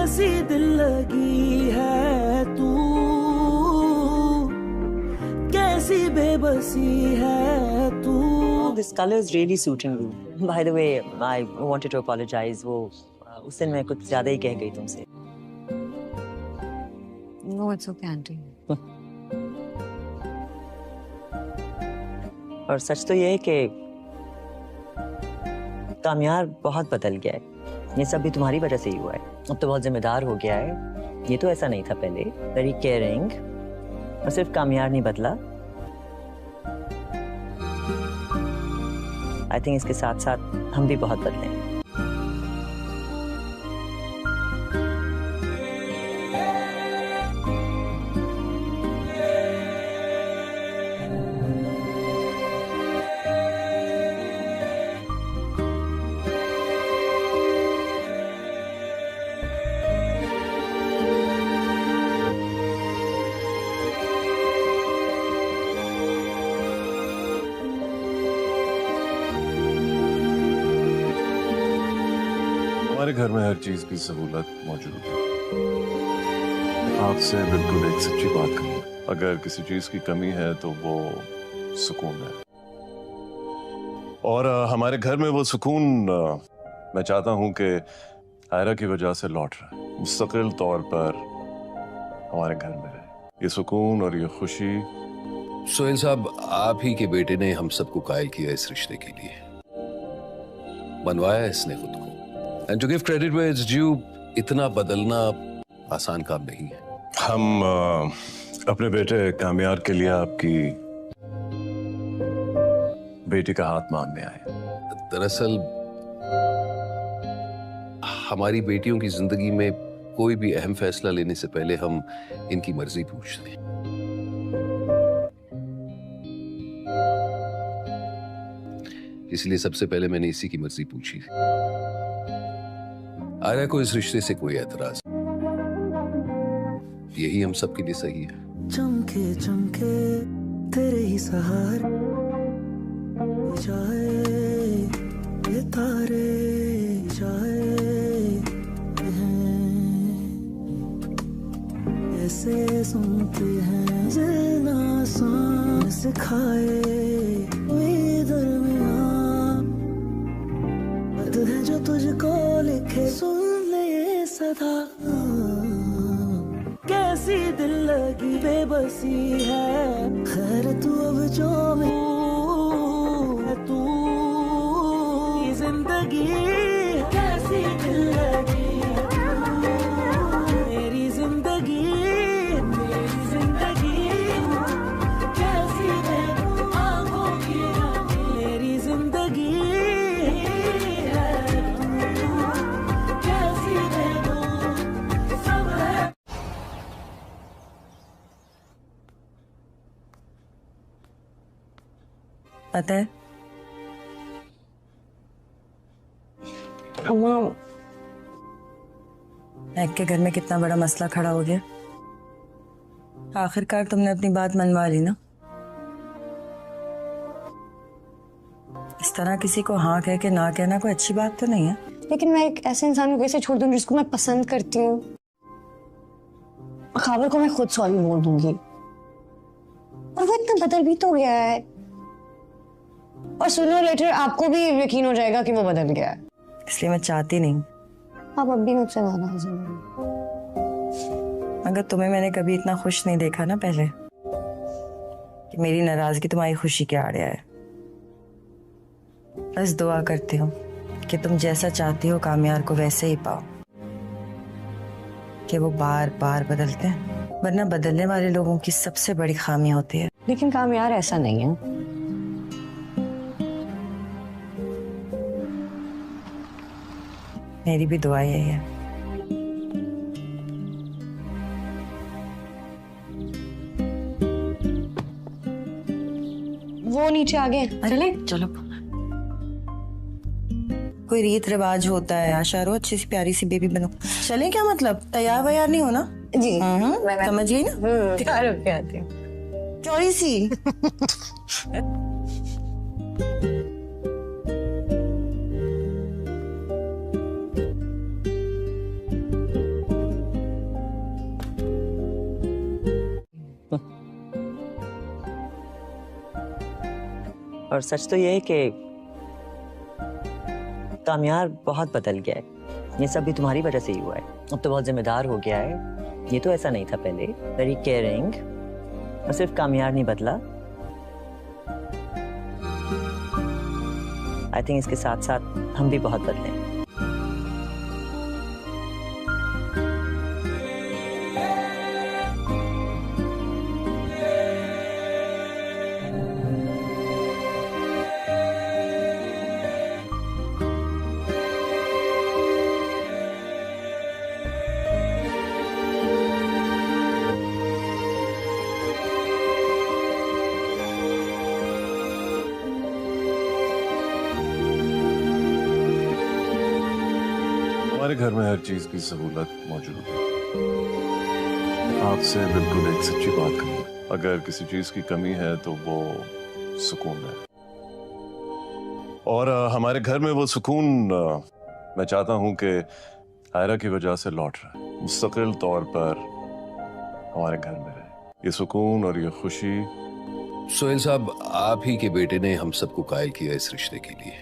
कैसी दिल लगी है तू, कैसी बेबसी है तू। This color is really suiting you. By the way, I wanted to apologize. वो उस दिन मैं कुछ ज्यादा ही कह गई तुमसे। No, it's okay, auntie. और सच तो ये है कि कामयार बहुत बदल गया है। ये सब भी तुम्हारी वजह से ही हुआ है। अब तो बहुत जिम्मेदार हो गया है। ये तो ऐसा नहीं था पहले। Very caring. और सिर्फ कामयार नहीं बदला, आई थिंक इसके साथ साथ हम भी बहुत बदले हैं। हमारे घर में हर चीज की सहूलत मौजूद है। आपसे बिल्कुल एक सच्ची बात कहूँ, अगर किसी चीज की कमी है तो वो सुकून है। और हमारे घर में वो सुकून मैं चाहता हूँ कि आयरा की वजह से लौट रहा है। मुस्तकिल तौर पर हमारे घर में रहे ये सुकून और ये खुशी। सोहेल साहब, आप ही के बेटे ने हम सबको कायल किया इस रिश्ते के लिए, बनवाया इसने खुद को। And to give credit where it's due, इतना बदलना आसान काम नहीं है। हम अपने बेटे कामयार के लिए आपकी बेटी का हाथ मांगने आए। दरअसल हमारी बेटियों की जिंदगी में कोई भी अहम फैसला लेने से पहले हम इनकी मर्जी पूछते हैं। इसलिए सबसे पहले मैंने इसी की मर्जी पूछी। आयरा को इस रिश्ते से कोई एतराज, यही हम सबके लिए सही है। चमके चमके तेरे ही सहारे जाए ये तारे जाए हैं, ऐसे सुनते हैं जिना सान सिखाए दरमियां बद है जो तुझको लिखे। सुन ले सदा कैसी दिल लगी बेबसी है, खैर तू अब जो मैं तू जिंदगी कैसी दिल लगी मेरी जिंदगी कैसी है आंखों की मेरी जिंदगी है कैसी है सब है। पता है अम्मा, मैक के घर में कितना बड़ा मसला खड़ा हो गया। आखिरकार तुमने अपनी बात मनवा ली ना। इस तरह किसी को हाँ कह के ना कहना कोई अच्छी बात तो नहीं है। लेकिन मैं एक ऐसे इंसान को कैसे छोड़ दूं जिसको मैं पसंद करती हूँ। खाबर को मैं खुद सॉरी बोल दूंगी और वो इतना बदल भी तो गया है, और सुनो लेटर आपको भी यकीन हो जाएगा कि वो बदल गया है। इसलिए मैं चाहती नहीं। आप अब भी मुझसे नाराज हैं। मगर तुम्हें मैंने कभी इतना खुश नहीं देखा ना पहले कि मेरी नाराजगी तुम्हारी खुशी के आड़े है। बस दुआ करती हूँ कि तुम जैसा चाहती हो कामयार को वैसे ही पाओ, कि वो बार बार बदलते हैं, वरना बदलने वाले लोगों की सबसे बड़ी खामी होती है। लेकिन कामयार ऐसा नहीं है। मेरी भी दुआ यही है। वो नीचे आ गए, चले चलो। कोई रीत रिवाज होता है, आशा रो अच्छी सी प्यारी सी बेबी बनो। चले क्या मतलब, तैयार वैयार नहीं होना? जी समझ गई ना? तैयार होके आती हूँ चौड़ी सी। और सच तो ये है कि कामयार बहुत बदल गया है। ये सब भी तुम्हारी वजह से ही हुआ है। अब तो बहुत जिम्मेदार हो गया है। ये तो ऐसा नहीं था पहले। Very caring. और सिर्फ कामयार नहीं बदला, आई थिंक इसके साथ साथ हम भी बहुत बदले हैं। हमारे घर में हर चीज की सहूलत मौजूद है। आपसे बिल्कुल एक सच्ची बात कहूँ, अगर किसी चीज की कमी है तो वो सुकून है। और हमारे घर में वो सुकून मैं चाहता हूँ कि आयरा की वजह से लौट रहा है। मुस्तकिल तौर पर हमारे घर में रहे ये सुकून और ये खुशी। सोहेल साहब, आप ही के बेटे ने हम सबको कायल किया इस रिश्ते के लिए,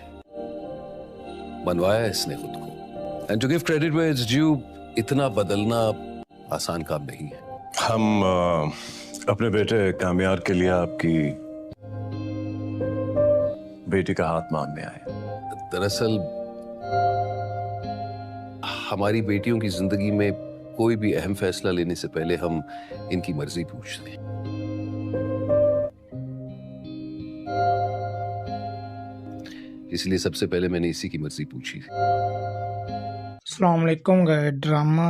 बनवाया इसने खुद को। And to give credit where it's due, इतना बदलना आसान काम नहीं है। हम अपने बेटे कामयार के लिए आपकी बेटी का हाथ मांगने आए। दरअसल हमारी बेटियों की जिंदगी में कोई भी अहम फैसला लेने से पहले हम इनकी मर्जी पूछते हैं। इसलिए सबसे पहले मैंने इसी की मर्जी पूछी। अस्सलाम वालेकुम। ड्रामा